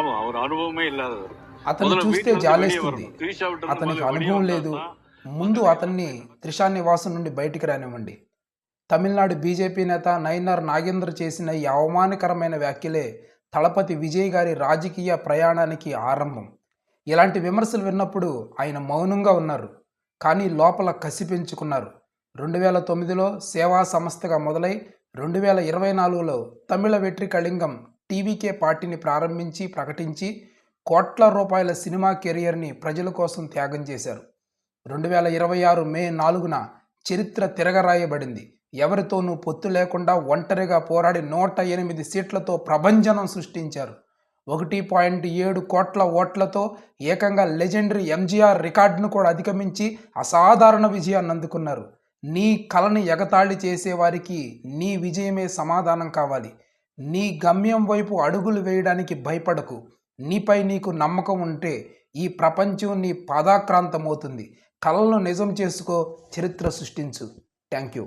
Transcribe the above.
பாவம், அவர் அனுபவமே இல்லாதவர். అతన్ని చూస్తే జాలేస్తుంది. అతనికి అనుభవం లేదు. ముందు అతన్ని త్రిషా నివాసం నుండి బయటికి రానివ్వండి. తమిళనాడు బీజేపీ నేత నయనార్ నాగేందర్ చేసిన ఈ అవమానకరమైన వ్యాఖ్యలే తలపతి విజయ్ గారి రాజకీయ ప్రయాణానికి ఆరంభం. ఇలాంటి విమర్శలు విన్నప్పుడు ఆయన మౌనంగా ఉన్నారు, కానీ లోపల కసి పెంచుకున్నారు. 2009లో సేవా సంస్థగా మొదలై 2024లో తమిళ వెట్రి కళింగం టీవీకే పార్టీని ప్రారంభించి ప్రకటించి కోట్ల రూపాయల సినిమా కెరియర్ని ప్రజల కోసం త్యాగం చేశారు. 2026 మే 4న చరిత్ర తిరగరాయబడింది. ఎవరితోనూ పొత్తు లేకుండా ఒంటరిగా పోరాడి 108 సీట్లతో ప్రభంజనం సృష్టించారు. 1.7 కోట్ల ఓట్లతో ఏకంగా లెజెండరీ ఎంజీఆర్ రికార్డును కూడా అధిగమించి అసాధారణ విజయాన్ని అందుకున్నారు. నీ కలని ఎగతాళి చేసేవారికి నీ విజయమే సమాధానం కావాలి. నీ గమ్యం వైపు అడుగులు వేయడానికి భయపడకు. నీపై నీకు నమ్మకం ఉంటే ఈ ప్రపంచం నీ పాదాక్రాంతమవుతుంది. కలలను నిజం చేసుకో, చరిత్ర సృష్టించు. Thank you.